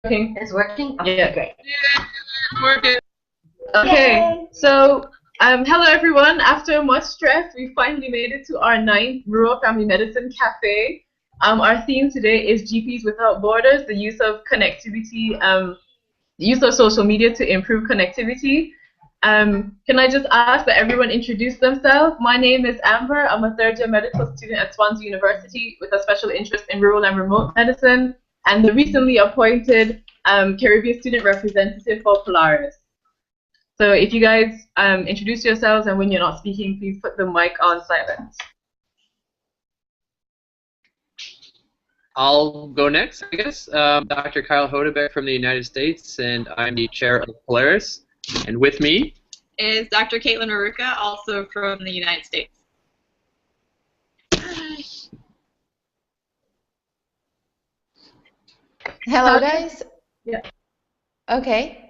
working? It's working? Okay, yeah, great. Working. Okay, so hello everyone. After much stress, we finally made it to our ninth Rural Family Medicine Cafe. Our theme today is GPs Without Borders, the use of connectivity, the use of social media to improve connectivity. Can I just ask that everyone introduce themselves? My name is Amber. I'm a third-year medical student at Swansea University with a special interest in rural and remote medicine, and the recently appointed Caribbean student representative for Polaris. So if you guys introduce yourselves, and when you're not speaking, please put the mic on silent. I'll go next, I guess. Dr. Kyle Hodebeck from the United States, and I'm the chair of Polaris. And with me is Dr. Caitlin Maruka, also from the United States. Hello, guys. Yeah. Okay.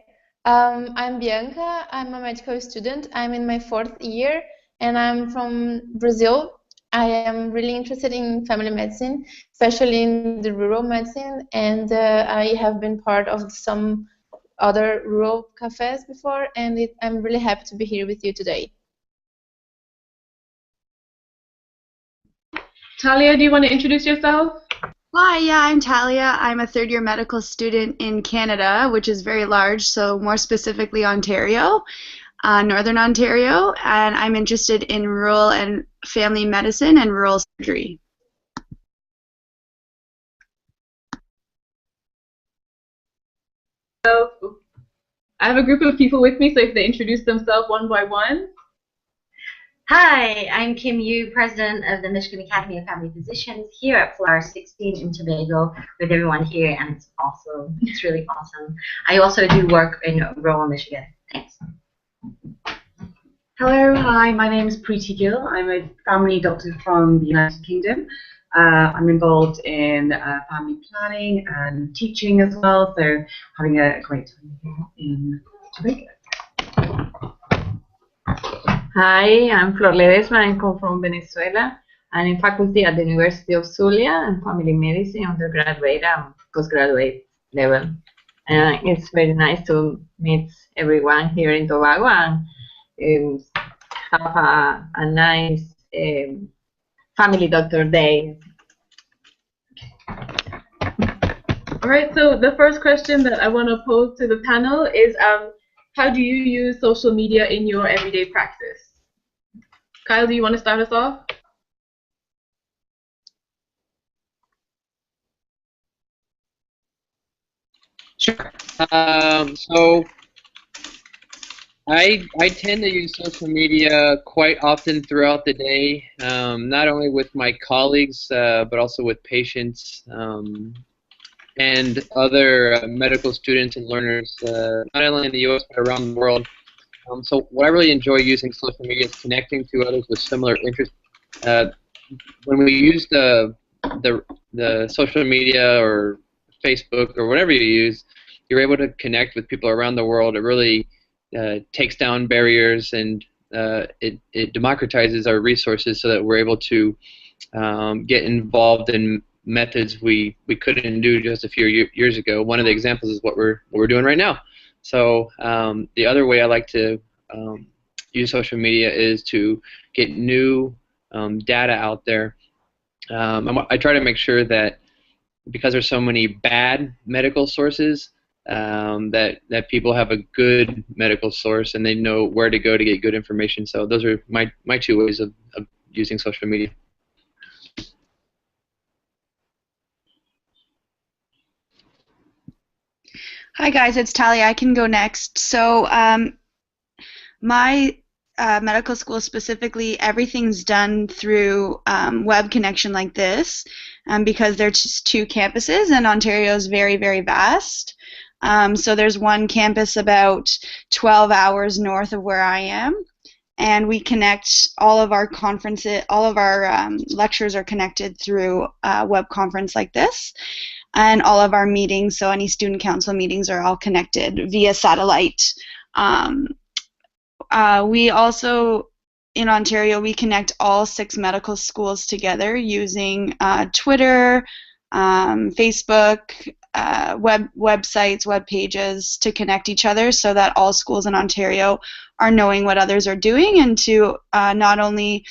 I'm Bianca. I'm a medical student. I'm in my 4th year, and I'm from Brazil. I am really interested in family medicine, especially in the rural medicine, and I have been part of some other rural cafes before, and I'm really happy to be here with you today. Talia, do you want to introduce yourself? Hi, yeah, I'm Talia. I'm a third-year medical student in Canada, which is very large, so more specifically Ontario, Northern Ontario, and I'm interested in rural and family medicine and rural surgery. So, I have a group of people with me, so if they introduce themselves one by one. Hi, I'm Kim Yu, president of the Michigan Academy of Family Physicians here at Polaris 16 in Tobago with everyone here, and it's really awesome. I also do work in rural Michigan. Thanks. Hello, hi, my name is Preeti Gill. I'm a family doctor from the United Kingdom. I'm involved in family planning and teaching as well, so having a great time here in Tobago. Hi, I'm Flor Ledesma. I come from Venezuela. I'm in faculty at the University of Zulia and family medicine undergraduate and postgraduate level. It's very nice to meet everyone here in Tobago and have a nice family doctor day. All right, so the first question that I want to pose to the panel is, how do you use social media in your everyday practice? Kyle, do you want to start us off? Sure. So I tend to use social media quite often throughout the day, not only with my colleagues, but also with patients and other medical students and learners, not only in the U.S. but around the world. So what I really enjoy using social media is connecting to others with similar interests. When we use the social media or Facebook or whatever you use, you're able to connect with people around the world. It really takes down barriers, and it democratizes our resources so that we're able to get involved in methods we couldn't do just a few years ago. One of the examples is what we're doing right now. So the other way I like to use social media is to get new data out there. I try to make sure that, because there's so many bad medical sources, that people have a good medical source and they know where to go to get good information. So those are my two ways of using social media. Hi guys, it's Talia. I can go next. So my medical school specifically, everything's done through web connection like this, because there's just 2 campuses, and Ontario is very, very vast. So there's one campus about 12 hours north of where I am, and we connect all of our conferences, all of our lectures are connected through a web conference like this. And all of our meetings, so any student council meetings, are all connected via satellite. We also, in Ontario, we connect all 6 medical schools together using Twitter, Facebook, websites, web pages to connect each other so that all schools in Ontario are knowing what others are doing, and to not only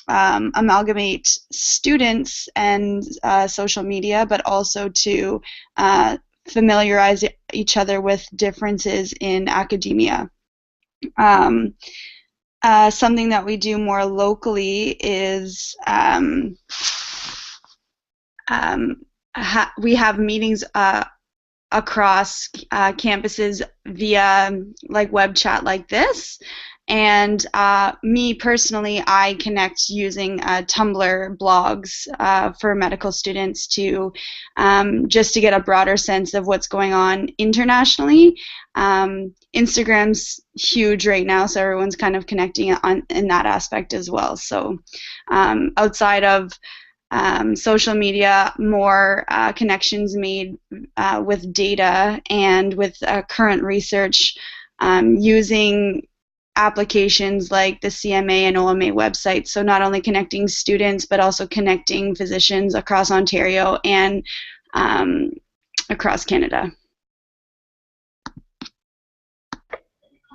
amalgamate students and social media, but also to familiarize each other with differences in academia. Something that we do more locally is we have meetings across campuses via like web chat like this. And me personally, I connect using Tumblr blogs for medical students to just to get a broader sense of what's going on internationally. Instagram's huge right now, so everyone's kind of connecting in that aspect as well. So outside of social media, more connections made with data and with current research using applications like the CMA and OMA websites. So not only connecting students, but also connecting physicians across Ontario and across Canada.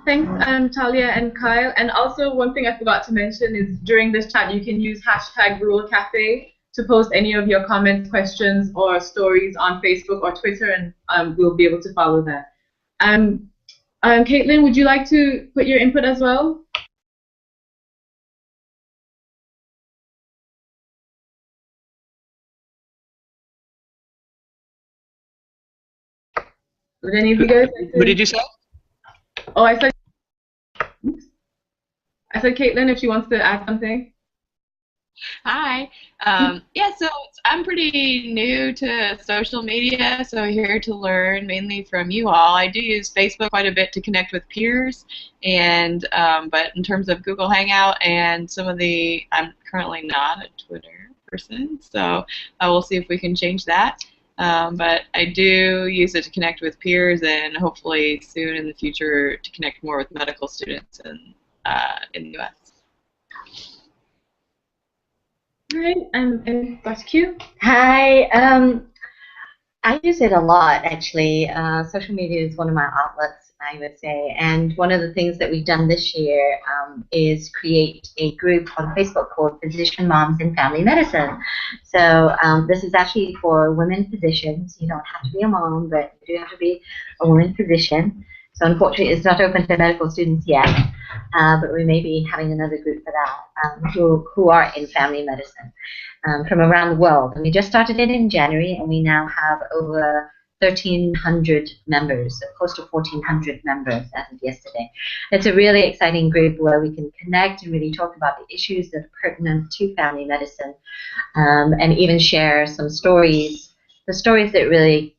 Thanks, Talia and Kyle. And also, one thing I forgot to mention is during this chat, you can use hashtag Rural Cafe to post any of your comments, questions, or stories on Facebook or Twitter, and we'll be able to follow that. Caitlin, would you like to put your input as well? Would any of you guys like to... What did you say? Oh, I said Caitlin, if she wants to add something. Hi. Yeah, so I'm pretty new to social media, so here to learn mainly from you all. I do use Facebook quite a bit to connect with peers, and but in terms of Google Hangout and some of I'm currently not a Twitter person, so we'll see if we can change that. But I do use it to connect with peers, and hopefully soon in the future to connect more with medical students in the U.S. All right, and Dr. Q. Hi. I use it a lot, actually. Social media is one of my outlets, I would say. And one of the things that we've done this year is create a group on Facebook called Physician Moms in Family Medicine. So this is actually for women physicians. You don't have to be a mom, but you do have to be a woman physician. So unfortunately, it's not open to medical students yet, but we may be having another group for that who are in family medicine from around the world. And we just started it in January, and we now have over 1,300 members, so close to 1,400 members as of yesterday. It's a really exciting group where we can connect and really talk about the issues that are pertinent to family medicine, and even share some stories, the stories that really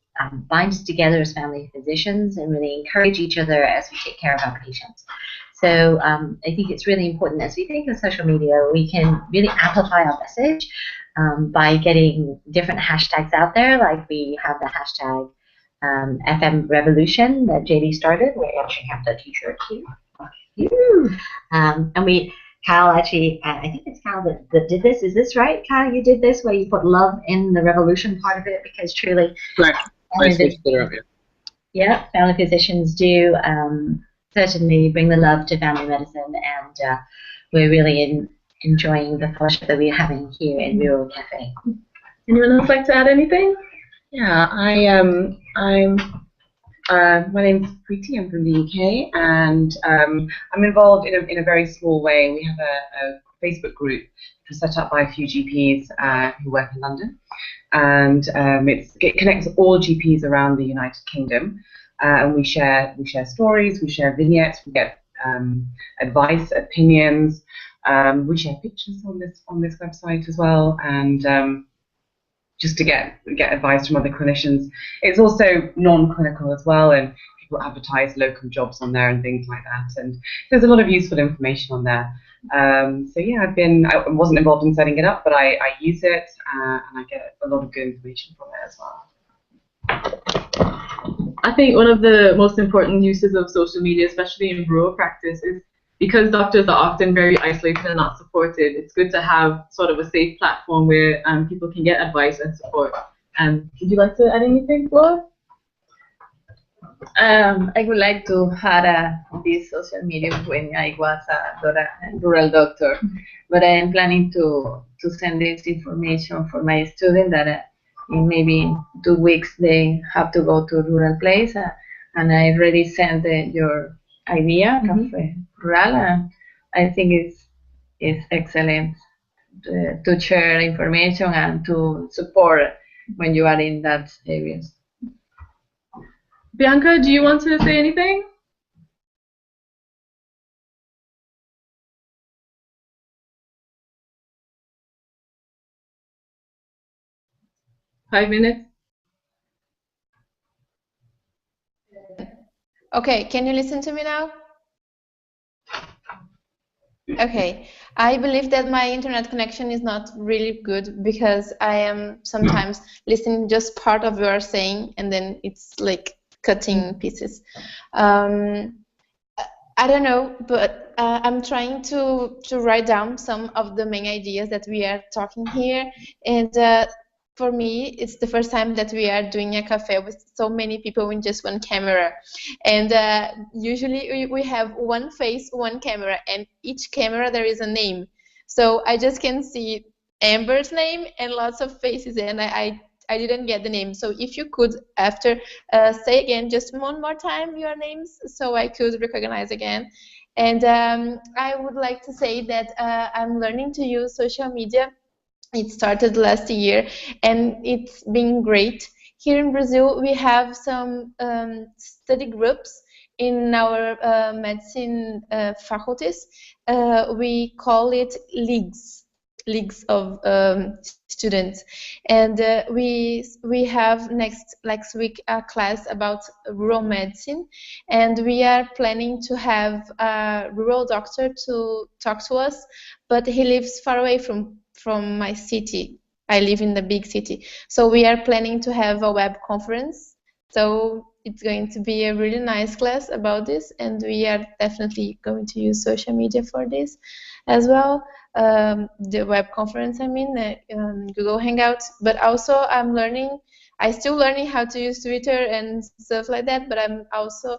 bind us together as family physicians and really encourage each other as we take care of our patients. So I think it's really important as we think of social media, we can really amplify our message by getting different hashtags out there, like we have the hashtag FM Revolution that JD started. We actually have the t-shirt here. And Kyle actually, I think it's Kyle that did this. Is this right, Kyle? You did this where you put love in the revolution part of it, because truly, yeah, family physicians do certainly bring the love to family medicine, and we're really enjoying the fellowship that we're having here in Rural Cafe. Anyone else like to add anything? Yeah, my name's Preeti. I'm from the UK, and I'm involved in a very small way. We have a Facebook group which was set up by a few GPs who work in London, and it connects all GPs around the United Kingdom, and we share stories, we share vignettes, we get advice, opinions, we share pictures on this website as well, and just to get advice from other clinicians. It's also non-clinical as well, and people advertise locum jobs on there and things like that, and there's a lot of useful information on there. So yeah, I wasn't involved in setting it up, but I use it, and I get a lot of good information from it as well. I think one of the most important uses of social media, especially in rural practice, is because doctors are often very isolated and not supported. It's good to have sort of a safe platform where people can get advice and support. Would you like to add anything, Laura? I would like to have this social media when I was a rural doctor, but I am planning to send this information for my student that in maybe 2 weeks they have to go to a rural place, and I already sent your idea, Café Rural, and I think it's excellent to share information and to support when you are in that areas. Bianca, do you want to say anything? Five minutes. Okay, can you listen to me now? Okay, I believe that my internet connection is not really good because I am sometimes listening just part of what you are saying and then it's like cutting pieces. I don't know, but I'm trying to write down some of the main ideas that we are talking here, and for me, it's the first time that we are doing a cafe with so many people in just one camera. And usually we have one face, one camera, and each camera there is a name. So I just can see Amber's name and lots of faces, and I didn't get the name. So if you could, after, say again just one more time your names so I could recognize again. And I would like to say that I'm learning to use social media. It started last year and it's been great. Here in Brazil, we have some study groups in our medicine faculties. We call it leagues of students, and we have next week a class about rural medicine, and we are planning to have a rural doctor to talk to us, but he lives far away from my city. I live in the big city, so we are planning to have a web conference. So it's going to be a really nice class about this, and we are definitely going to use social media for this as well. The web conference, I mean, Google Hangouts, but also I'm still learning how to use Twitter and stuff like that, but I'm also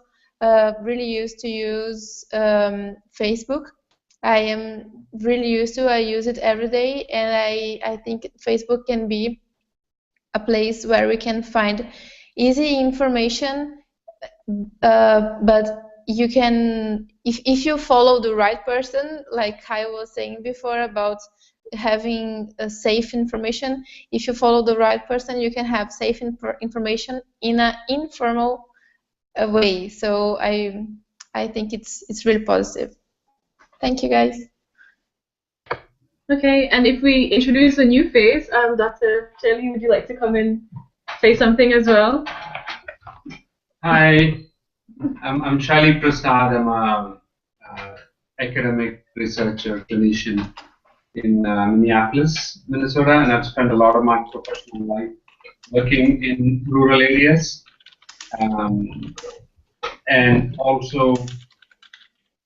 really used to use Facebook. I am really used to, I use it every day, and I think Facebook can be a place where we can find easy information, but you can, if you follow the right person, like I was saying before about having safe information, if you follow the right person, you can have safe information in an informal way. So I think it's really positive. Thank you, guys. Okay, and if we introduce a new face, Dr. Shelley, would you like to come and say something as well? Hi, I'm Shali Prasad. I'm a academic researcher, clinician in Minneapolis, Minnesota, and I've spent a lot of my professional life working in rural areas, and also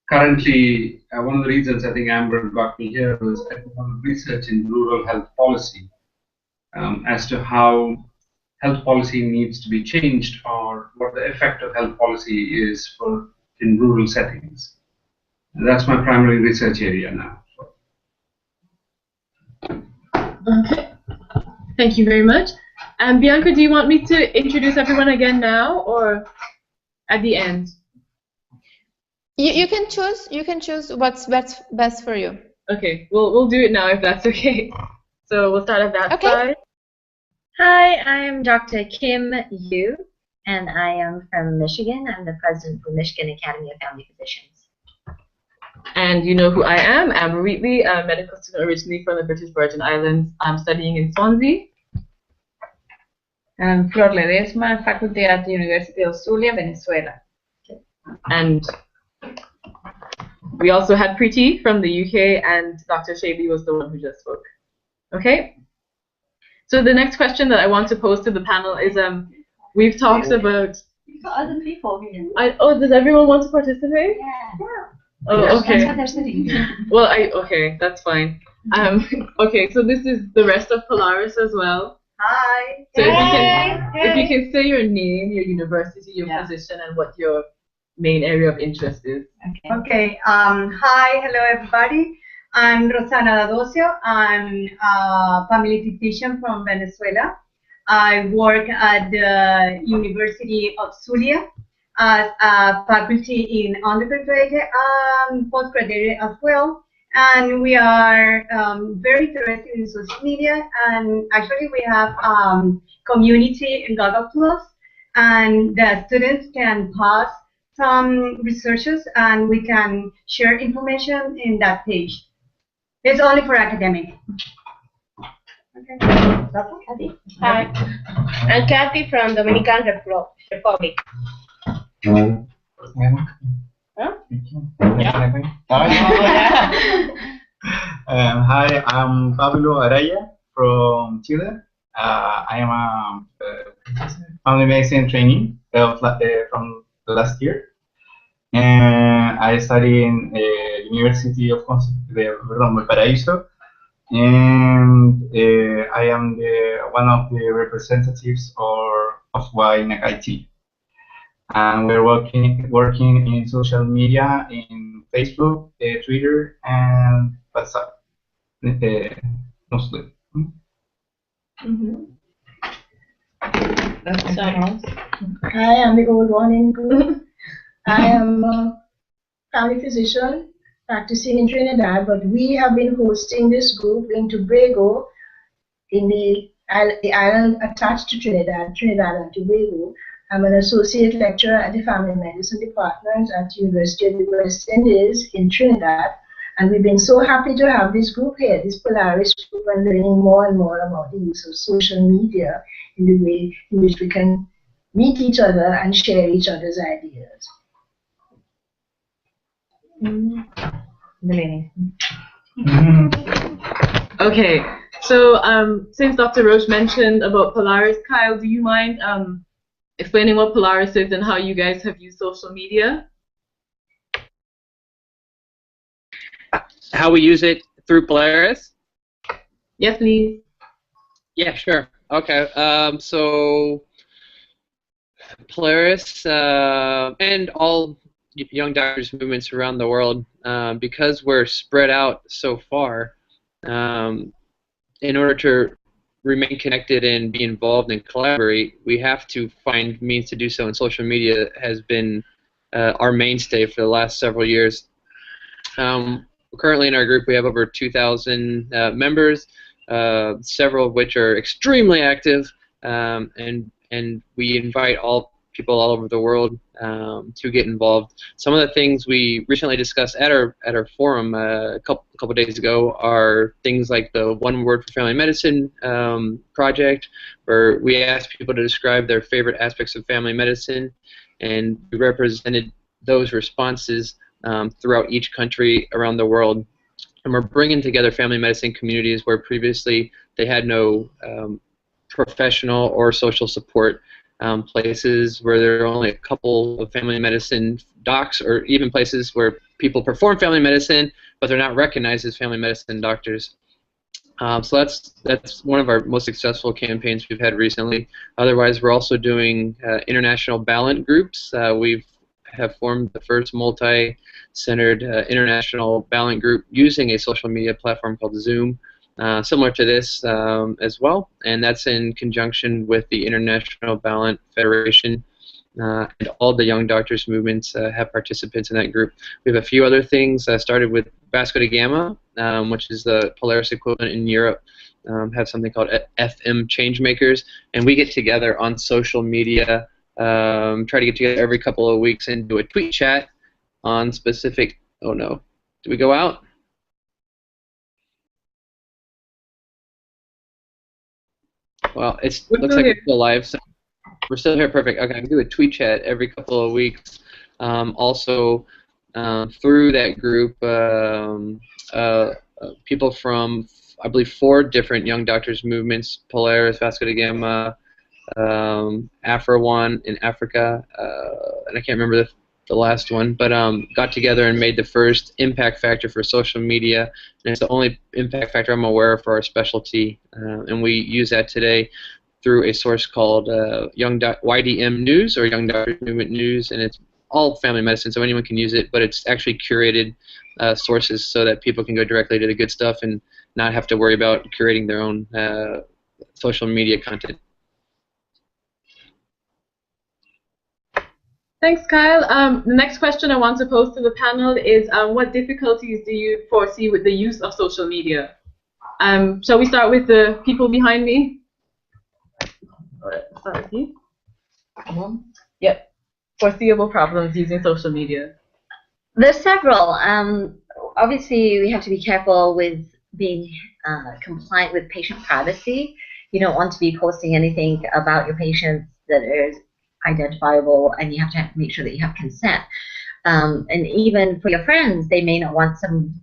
currently one of the reasons I think Amber got me here was I did a lot of research in rural health policy as to how health policy needs to be changed or what the effect of health policy is in rural settings. And that's my primary research area now. Okay, thank you very much. And Bianca, do you want me to introduce everyone again now or at the end? You can choose what's best for you. Okay, we'll do it now if that's okay. So we'll start at that side. Hi, I'm Dr. Kim Yu, and I am from Michigan. I'm the president of the Michigan Academy of Family Physicians. And you know who I am, Amber Wheatley. I'm a medical student originally from the British Virgin Islands. I'm studying in Swansea. I'm Flor Ledesma, faculty at the University of Zulia, Venezuela. And we also had Preeti from the UK, and Dr. Shaby was the one who just spoke. Okay? So the next question that I want to pose to the panel is, we've talked about... You've got other people here. Does everyone want to participate? Yeah. Oh, okay. That's what they're sitting. Well, okay, that's fine. Okay, so this is the rest of Polaris as well. Hi. So if you can say your name, your university, your position, and what your main area of interest is. Okay. Hi. Hello, everybody. I'm Rosana D'Adosio. I'm a family physician from Venezuela. I work at the University of Zulia as a faculty in undergraduate and postgraduate as well. And we are very interested in social media. And actually, we have community in Google Plus, and the students can pass some researches, and we can share information in that page. It's only for academic. Okay. That's all, Kathy. Hi, I'm Kathy from Dominican Republic. Huh? Hi, I'm Pablo Araya from Chile. I am a family medicine trainee from last year, and I study in the University of Valparaíso, and I am one of the representatives of YNAC IT. And we're working in social media, in Facebook, Twitter, and WhatsApp, mostly. Hi, I'm the old one in group. I am a family physician practicing in Trinidad, but we have been hosting this group in Tobago, in the island attached to Trinidad and Tobago. I'm an associate lecturer at the Family Medicine Department at the University of the West Indies in Trinidad. And we've been so happy to have this group here, this Polaris group, and learning more and more about the use of social media in the way in which we can meet each other and share each other's ideas. Okay, so since Dr. Roche mentioned about Polaris, Kyle, do you mind explaining what Polaris is and how you guys have used social media? How we use it through Polaris? Yes, please. Yeah, sure. Okay. So Polaris and all young doctors movements around the world, because we're spread out so far, in order to remain connected and be involved and collaborate, we have to find means to do so, and social media has been our mainstay for the last several years. Currently in our group we have over 2,000 members, several of which are extremely active, and we invite people all over the world to get involved. Some of the things we recently discussed at our forum a couple days ago are things like the One Word for Family Medicine project, where we asked people to describe their favorite aspects of family medicine, and we represented those responses throughout each country around the world. And we're bringing together family medicine communities where previously they had no professional or social support, places where there are only a couple of family medicine docs, or even places where people perform family medicine but they're not recognized as family medicine doctors. So that's one of our most successful campaigns we've had recently. Otherwise, we're also doing international Ballant groups. We have formed the first multi-centered international Ballant group using a social media platform called Zoom, similar to this as well, and that's in conjunction with the International Ballant Federation, and all the young doctors movements have participants in that group. We have a few other things. Started with Vasco da Gama, which is the Polaris equivalent in Europe, have something called FM Changemakers, and we get together on social media, try to get together every couple of weeks and do a tweet chat on specific. Oh no, did we go out? Well, looks like it's still live, so we're still here. Perfect. Okay, I can do a tweet chat every couple of weeks. Also, through that group, people from, I believe, 4 different young doctors movements: Polaris, Vasco da Gama, Afro One in Africa, and I can't remember the last one, but got together and made the first impact factor for social media, and it's the only impact factor I'm aware of for our specialty, and we use that today through a source called YDM News, or Young Doctors Movement News, and it's all family medicine, so anyone can use it, but it's actually curated sources so that people can go directly to the good stuff and not have to worry about curating their own social media content. Thanks, Kyle. The next question I want to pose to the panel is, what difficulties do you foresee with the use of social media? Shall we start with the people behind me? Start with you. Yep. Foreseeable problems using social media. There's several. Obviously, we have to be careful with being compliant with patient privacy. You don't want to be posting anything about your patients that is identifiable, and you have to make sure that you have consent. And even for your friends, they may not want some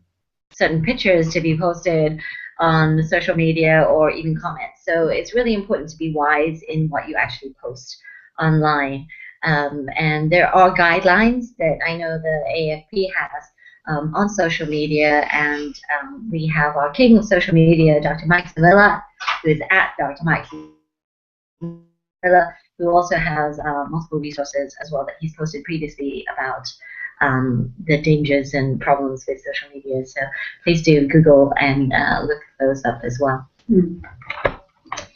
certain pictures to be posted on social media or even comments. So it's really important to be wise in what you actually post online. And there are guidelines that I know the AFP has on social media, and we have our king of social media, Dr. Mike Sevilla, who is at Dr. Mike Sevilla, who also has multiple resources as well that he's posted previously about the dangers and problems with social media. So please do Google and look those up as well.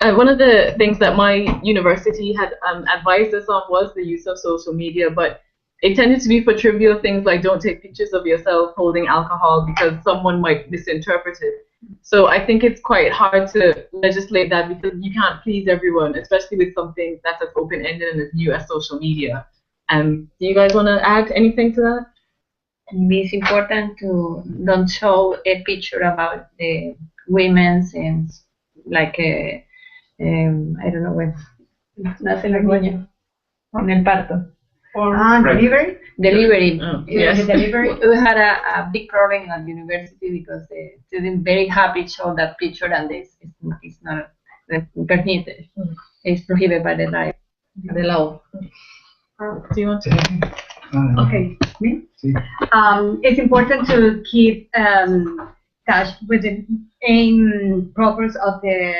One of the things that my university had advised us on was the use of social media, but it tended to be for trivial things like don't take pictures of yourself holding alcohol because someone might misinterpret it. So I think it's quite hard to legislate that because you can't please everyone, especially with something that's as open-ended and as new as social media. Do you guys want to add anything to that? It's important to don't show a picture about the women's and like I don't know when nace la niña en el parto. Delivery? Delivery. Yes. Delivery. We had a big problem at university because the students very happy show that picture, and it's not permitted. It's prohibited by the law. Do you want to? Okay, me? It's important to keep touch with the aim purpose of the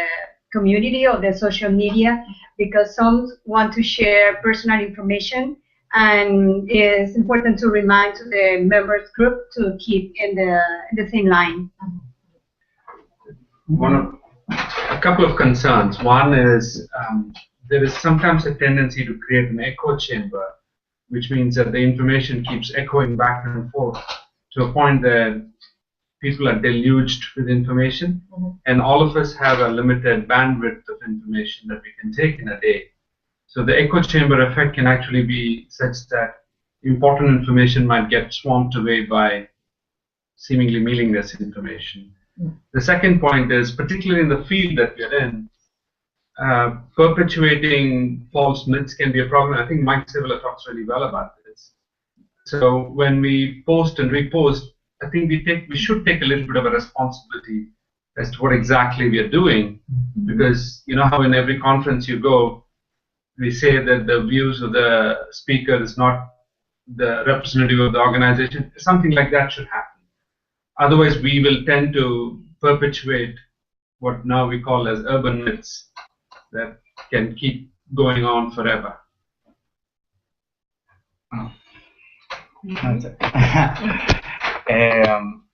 community of the social media, because some want to share personal information, and it's important to remind to the members group to keep in the same line. A couple of concerns. One is there is sometimes a tendency to create an echo chamber, which means that the information keeps echoing back and forth to a point that people are deluged with information, and all of us have a limited bandwidth of information that we can take in a day. So the echo chamber effect can actually be such that important information might get swamped away by seemingly meaningless information. The second point is, particularly in the field that we're in, perpetuating false myths can be a problem. I think Mike Sevilla talks really well about this. So when we post and repost, I think we should take a little bit of a responsibility as to what exactly we are doing, because you know how in every conference you go, we say that the views of the speaker is not the representative of the organization. Something like that should happen. Otherwise, we will tend to perpetuate what now we call as urban myths that can keep going on forever.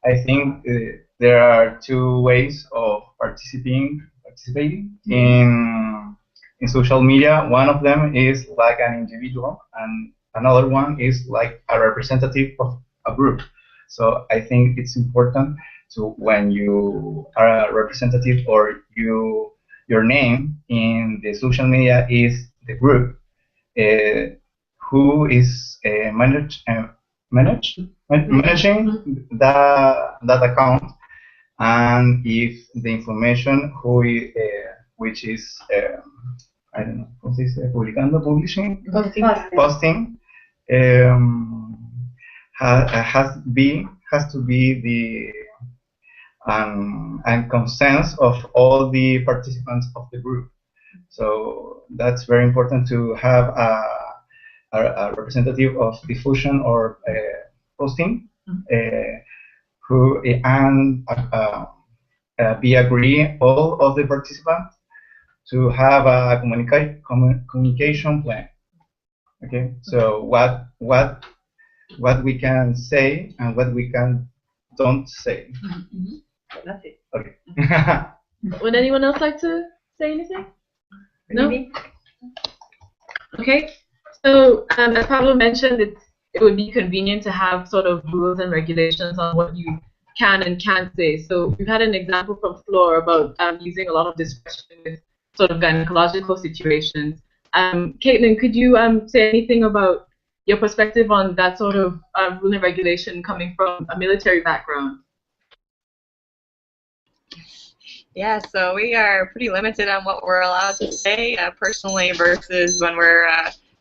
I think there are two ways of participating in social media. One of them is like an individual, and another one is like a representative of a group. So I think it's important to, when you are a representative or your name in the social media is the group, who is managing that account, and if the information which is I don't know, ¿cómo se dice? Publishing, posting, has to be the and consent of all the participants of the group. So that's very important to have a representative of diffusion or posting, who and be agree all of the participants to have a communication plan. Okay, so what we can say and what we don't say. That's it. Okay. Would anyone else like to say anything? No? Okay. So as Pablo mentioned, it would be convenient to have sort of rules and regulations on what you can and can't say. So we've had an example from Flor about using a lot of discretion with sort of gynecological situations. Caitlin, could you say anything about your perspective on that sort of rule and regulation coming from a military background? Yeah, so we are pretty limited on what we're allowed to say personally versus when we're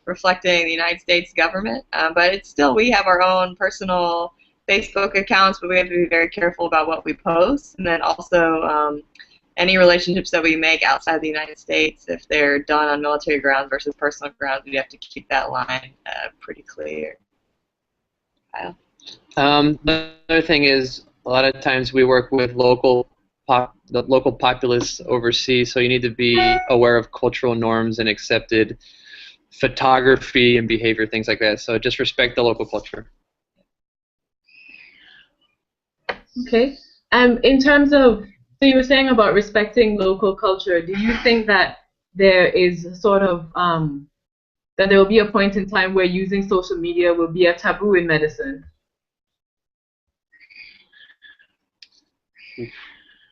reflecting the United States government. But it's still, we have our own personal Facebook accounts, but we have to be very careful about what we post. And then also any relationships that we make outside the United States, if they're done on military grounds versus personal grounds, we have to keep that line pretty clear. Kyle? The other thing is, a lot of times we work with the local populace overseas, so you need to be aware of cultural norms and accepted photography and behavior, things like that. So just respect the local culture. Okay. In terms of, so you were saying about respecting local culture, do you think that there is sort of, that there will be a point in time where using social media will be a taboo in medicine?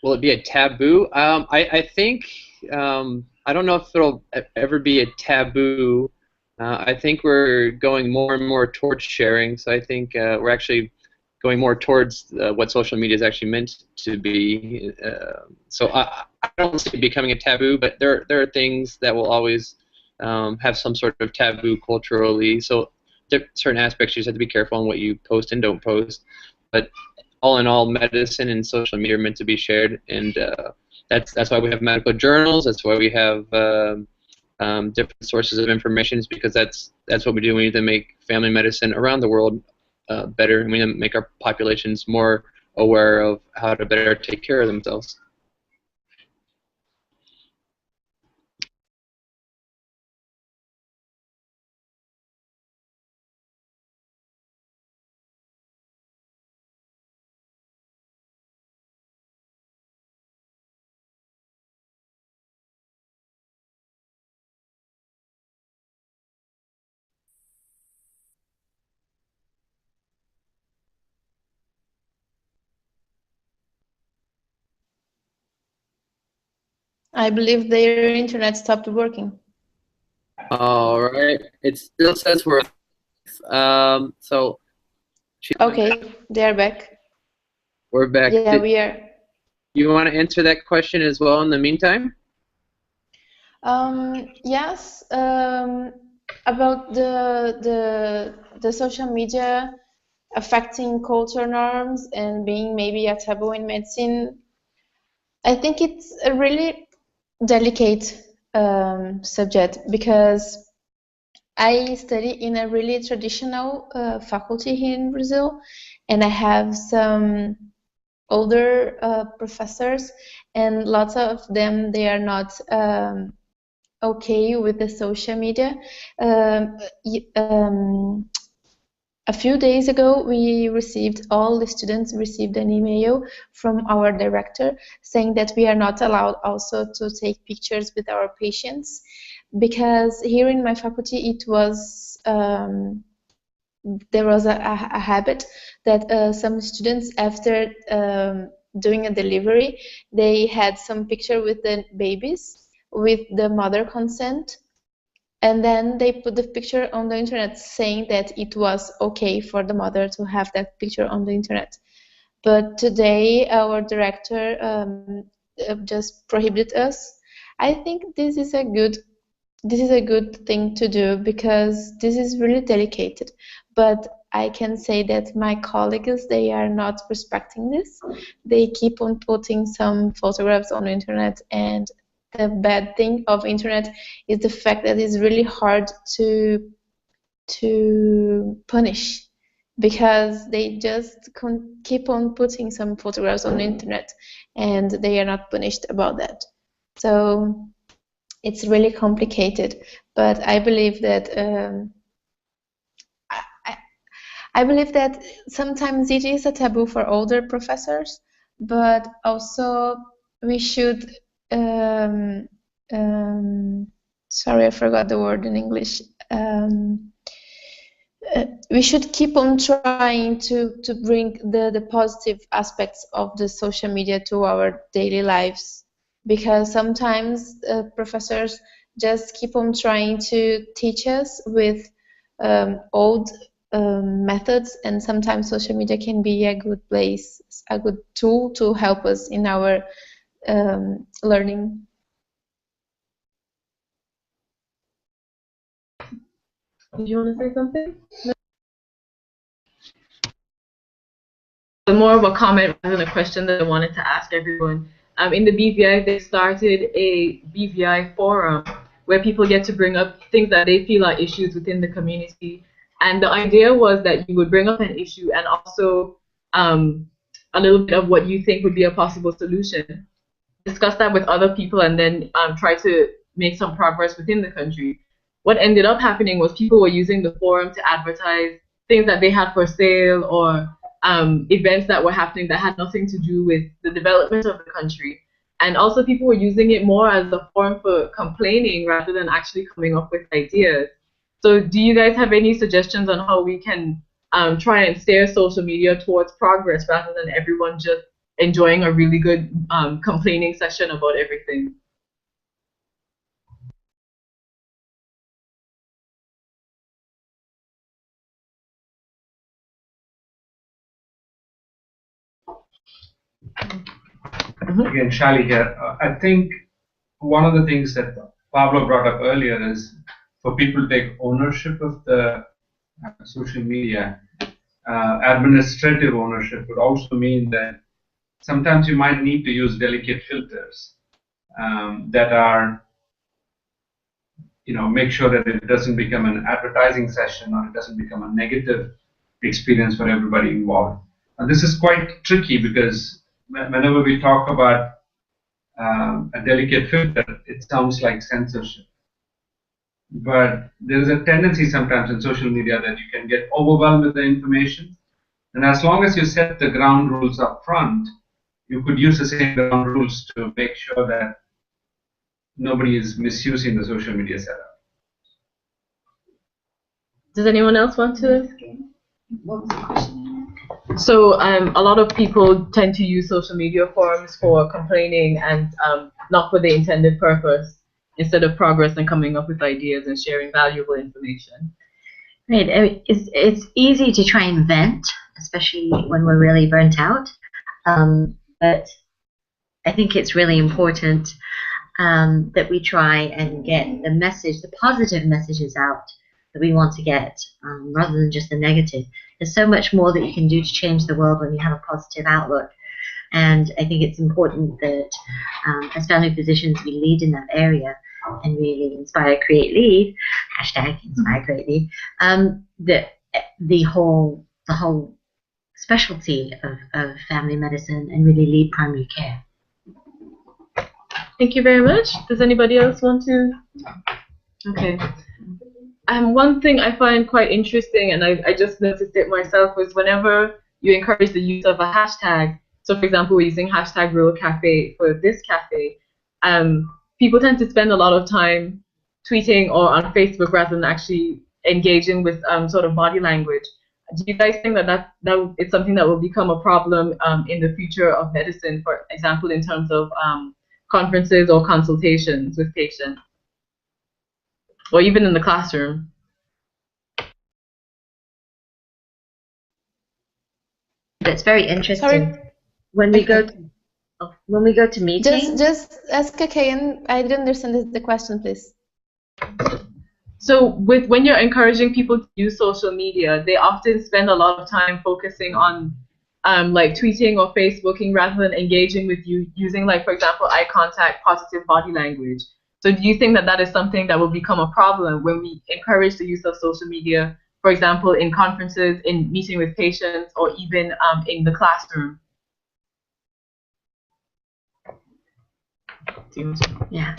Will it be a taboo? I think, I don't know if it'll ever be a taboo. I think we're going more and more towards sharing, so I think we're actually going more towards what social media is actually meant to be. So I don't see it becoming a taboo, but there are things that will always have some sort of taboo culturally. So certain aspects you just have to be careful on what you post and don't post. But all in all, medicine and social media are meant to be shared, and that's why we have medical journals. That's why we have different sources of information, because that's what we do. We need to make family medicine around the world better, and we need to make our populations more aware of how to better take care of themselves. I believe their internet stopped working. All right. It still says we're so. Okay, they are back. We're back. Yeah, we are. You want to answer that question as well in the meantime? Yes. About the social media affecting culture norms and being maybe a taboo in medicine, I think it's a really delicate subject, because I study in a really traditional faculty here in Brazil, and I have some older professors, and lots of them, they are not okay with the social media. A few days ago, all the students received an email from our director saying that we are not allowed also to take pictures with our patients, because here in my faculty it was there was a habit that some students, after doing a delivery, they had some picture with the babies with the mother consent, and then they put the picture on the internet saying that it was okay for the mother to have that picture on the internet. But today our director just prohibited us. I think this is a good thing to do, because this is really delicate. But I can say that my colleagues, they are not respecting this. They keep on putting some photographs on the internet, and the bad thing of internet is the fact that it's really hard to to punish, because they just keep on putting some photographs on the internet and they are not punished about that. So it's really complicated, but I believe that I believe that sometimes it is a taboo for older professors, but also we should sorry, I forgot the word in English. We should keep on trying to bring the positive aspects of the social media to our daily lives, because sometimes professors just keep on trying to teach us with old methods, and sometimes social media can be a good place, a good tool to help us in our learning. Did you want to say something? No? More of a comment rather than a question that I wanted to ask everyone. In the BVI, they started a BVI forum where people get to bring up things that they feel are issues within the community. And the idea was that you would bring up an issue and also a little bit of what you think would be a possible solution. Discuss that with other people and then try to make some progress within the country. What ended up happening was people were using the forum to advertise things that they had for sale, or events that were happening that had nothing to do with the development of the country. And also people were using it more as a forum for complaining rather than actually coming up with ideas. So do you guys have any suggestions on how we can try and steer social media towards progress rather than everyone just enjoying a really good complaining session about everything? Again, Shali here. I think one of the things that Pablo brought up earlier is for people to take ownership of the social media. Administrative ownership would also mean that sometimes you might need to use delicate filters that are, make sure that it doesn't become an advertising session or it doesn't become a negative experience for everybody involved. And this is quite tricky because whenever we talk about a delicate filter, it sounds like censorship. But there is a tendency sometimes in social media that you can get overwhelmed with the information. And as long as you set the ground rules up front, you could use the same ground rules to make sure that nobody is misusing the social media setup. Does anyone else want to? What was the question? So a lot of people tend to use social media forums for complaining and not for the intended purpose, instead of progress and coming up with ideas and sharing valuable information. Right. I mean, it's easy to try and vent, especially when we're really burnt out. But I think it's really important that we try and get the message, the positive messages out that we want to get, rather than just the negative. There's so much more that you can do to change the world when you have a positive outlook. And I think it's important that as family physicians, we lead in that area and really inspire, create, lead, hashtag inspire, create, lead, the whole specialty of family medicine and really lead primary care. Thank you very much. Does anybody else want to? Okay. One thing I find quite interesting, and I just noticed it myself, was whenever you encourage the use of a hashtag. So, for example, we're using hashtag Rural Cafe for this cafe. People tend to spend a lot of time tweeting or on Facebook rather than actually engaging with sort of body language. Do you guys think that it's something that will become a problem in the future of medicine, for example, in terms of conferences or consultations with patients, or even in the classroom? It's very interesting. Sorry. When we go to meetings. Just ask again. I didn't understand the question, please. So when you're encouraging people to use social media, they often spend a lot of time focusing on like tweeting or Facebooking rather than engaging with you using, like, for example, eye contact, positive body language. So do you think that is something that will become a problem when we encourage the use of social media for example, in conferences, in meeting with patients, or even in the classroom? Yeah.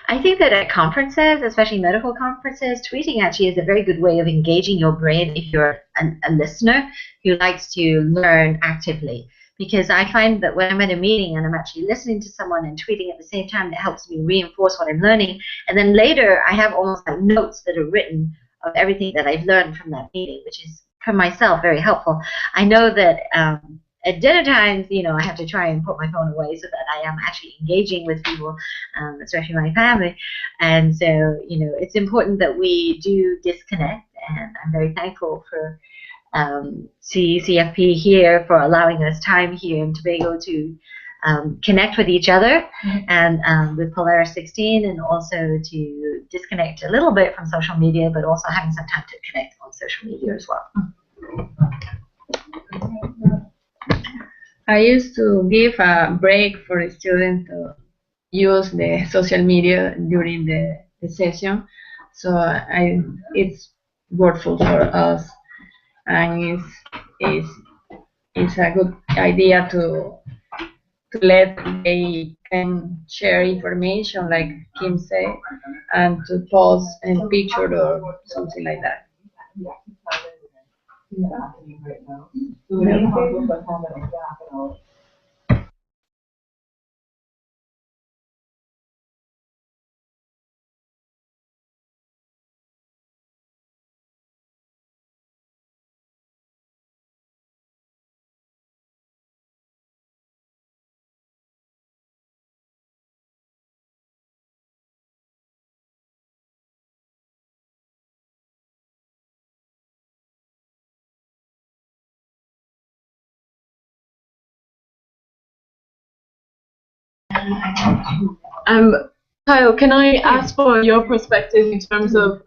I think that at conferences, especially medical conferences, tweeting actually is a very good way of engaging your brain if you're a listener who likes to learn actively. Because I find that when I'm at a meeting and I'm actually listening to someone and tweeting at the same time, it helps me reinforce what I'm learning. And then later, I have almost like notes that are written of everything that I've learned from that meeting, which is, for myself, very helpful. I know that at dinner times, you know, I have to try and put my phone away so that I am actually engaging with people, especially my family. And so, you know, it's important that we do disconnect. And I'm very thankful for CCFP here for allowing us time here in Tobago to connect with each other and with Polaris 16, and also to disconnect a little bit from social media, but also having some time to connect on social media as well. I used to give a break for the students to use the social media during the session, so it's worthwhile for us, and it's a good idea to let they can share information, like Kim said, and to post a picture or something like that. Kyle, can I ask for your perspective in terms of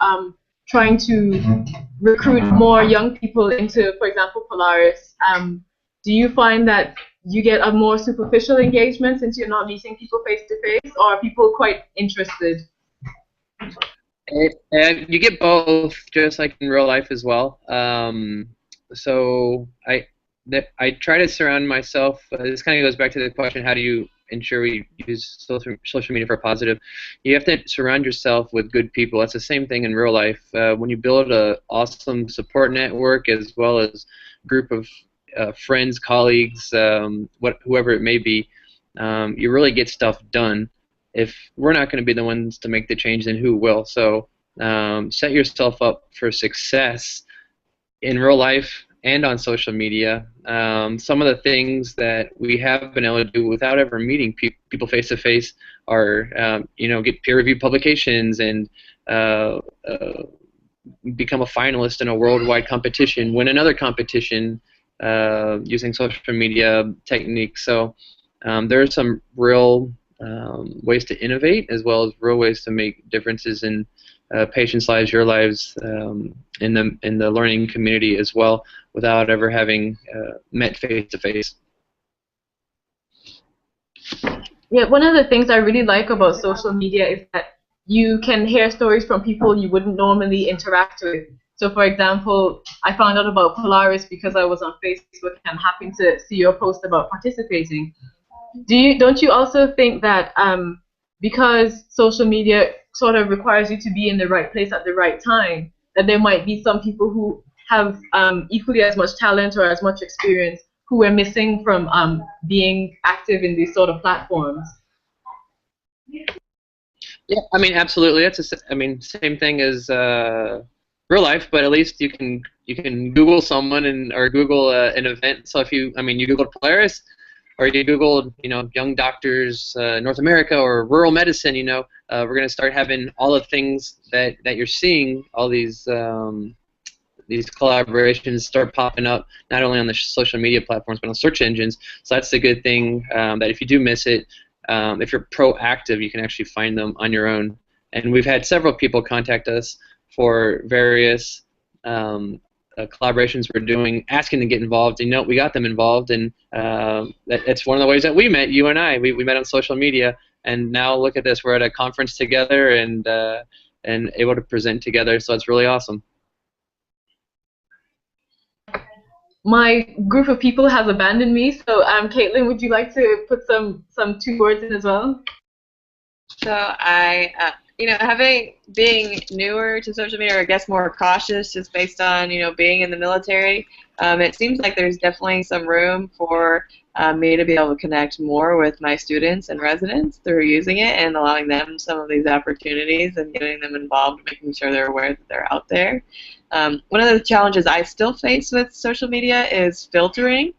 trying to recruit more young people into, for example, Polaris? Do you find that you get a more superficial engagement since you're not meeting people face to face, or are people quite interested? You get both, just like in real life as well. So I try to surround myself. This kind of goes back to the question: how do you ensure we use social media for positive? You have to surround yourself with good people. That's the same thing in real life. When you build an awesome support network as well as a group of friends, colleagues, whoever it may be, you really get stuff done. If we're not going to be the ones to make the change, then who will? So set yourself up for success in real life and on social media. Some of the things that we have been able to do without ever meeting people face to face are, get peer-reviewed publications and become a finalist in a worldwide competition, win another competition using social media techniques. So there are some real ways to innovate, as well as real ways to make differences in patients' lives, your lives, in the learning community as well, without ever having met face to face. Yeah, one of the things I really like about social media is that you can hear stories from people you wouldn't normally interact with. So, for example, I found out about Polaris because I was on Facebook and happened to see your post about participating. Don't you also think that because social media sort of requires you to be in the right place at the right time, that there might be some people who have equally as much talent or as much experience who are missing from being active in these sort of platforms? Yeah, I mean, absolutely. That's same thing as real life, but at least you can Google someone or Google an event. So if you Googled Polaris, or you Googled, young doctors, North America, or rural medicine, we're going to start having all the things that you're seeing, all these collaborations start popping up, not only on the social media platforms, but on search engines. So that's the good thing, that if you do miss it, if you're proactive, you can actually find them on your own. And we've had several people contact us for various collaborations we're doing, asking to get involved. We got them involved, and that's one of the ways that we met. You and I, we met on social media, and now look at this. We're at a conference together and able to present together. So it's really awesome. my group of people has abandoned me. So, Caitlin, would you like to put some 2 words in as well? So being newer to social media, or I guess more cautious, just based on being in the military, it seems like there's definitely some room for me to be able to connect more with my students and residents through using it and allowing them some of these opportunities and getting them involved, making sure they're aware that they're out there. One of the challenges I still face with social media is filtering.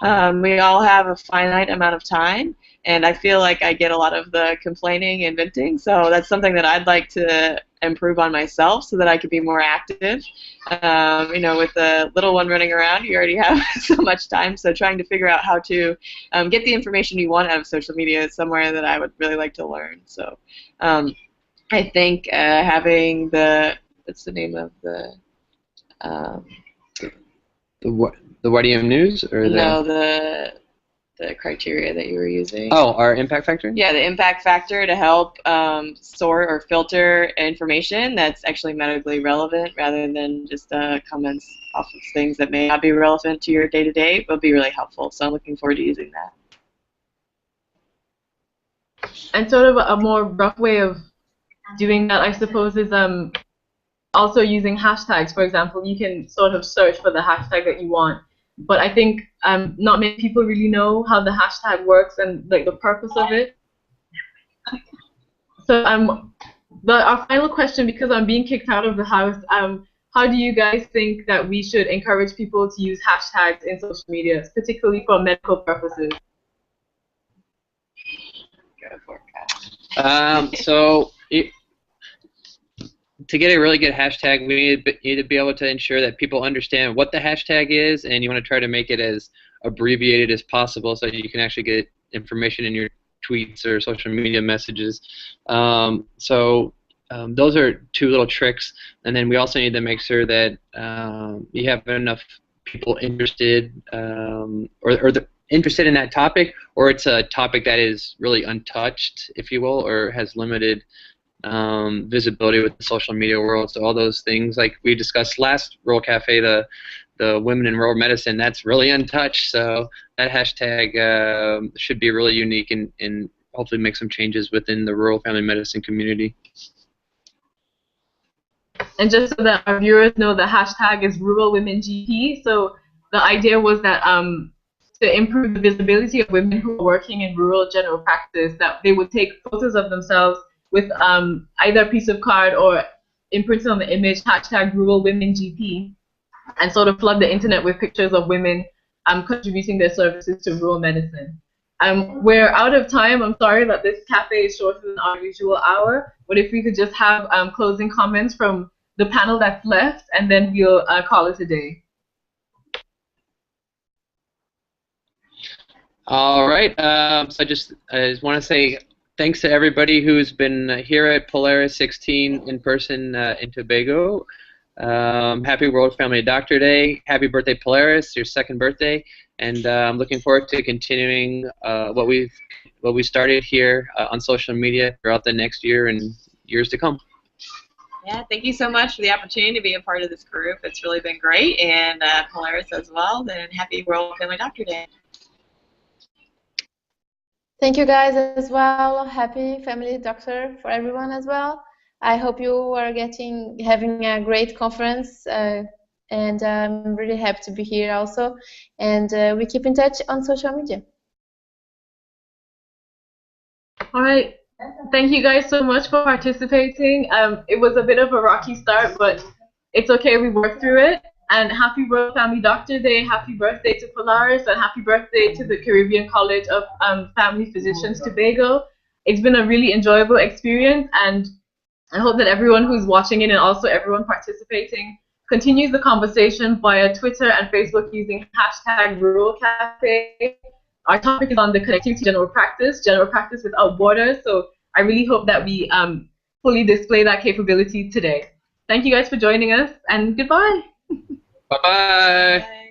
We all have a finite amount of time, and I feel like I get a lot of the complaining and venting, so that's something that I'd like to improve on myself so that I could be more active. With the little one running around, you already have so much time, so trying to figure out how to get the information you want out of social media is somewhere that I would really like to learn. So I think having what's the name of the YDM News, or the criteria that you were using. Oh, our impact factor? Yeah, the impact factor to help sort or filter information that's actually medically relevant rather than just comments off of things that may not be relevant to your day-to-day will be really helpful. So I'm looking forward to using that. And sort of a more rough way of doing that, I suppose, is also using hashtags. For example, you can sort of search for the hashtag that you want. But I think not many people really know how the hashtag works and like the purpose of it. So our final question, because I'm being kicked out of the house, how do you guys think that we should encourage people to use hashtags in social media, particularly for medical purposes? Go for it, to get a really good hashtag, we need to be able to ensure that people understand what the hashtag is, and you want to try to make it as abbreviated as possible so you can actually get information in your tweets or social media messages. Those are 2 little tricks, and then we also need to make sure that you have enough people interested interested in that topic, or it's a topic that is really untouched, if you will, or has limited visibility with the social media world. So all those things, like we discussed last Rural Cafe, the women in rural medicine, that's really untouched. So that hashtag should be really unique and hopefully make some changes within the rural family medicine community. And just so that our viewers know, the hashtag is Rural Women GP. So the idea was that to improve the visibility of women who are working in rural general practice, that they would take photos of themselves with either a piece of card or imprinted on the image, hashtag Rural Women GP, and sort of flood the internet with pictures of women contributing their services to rural medicine. We're out of time. I'm sorry that this cafe is shorter than our usual hour, but if we could just have closing comments from the panel that's left, and then we'll call it a day. All right. So I just want to say thanks to everybody who's been here at Polaris 16 in person in Tobago. Happy World Family Doctor Day. Happy birthday, Polaris, your 2nd birthday. And I'm looking forward to continuing what we started here on social media throughout the next year and years to come. Yeah, thank you so much for the opportunity to be a part of this group. It's really been great, and Polaris as well. And happy World Family Doctor Day. Thank you guys as well. Happy Family Doctor for everyone as well. I hope you are having a great conference, and I'm really happy to be here also. And we keep in touch on social media. All right. Thank you guys so much for participating. It was a bit of a rocky start, but it's okay. We worked through it. And happy World Family Doctor Day, happy birthday to Polaris, and happy birthday to the Caribbean College of Family Physicians Tobago. It's been a really enjoyable experience, and I hope that everyone who's watching it and also everyone participating continues the conversation via Twitter and Facebook using hashtag Rural Cafe. Our topic is on the connectivity general practice without borders, so I really hope that we fully display that capability today. Thank you guys for joining us, and goodbye. Bye-bye.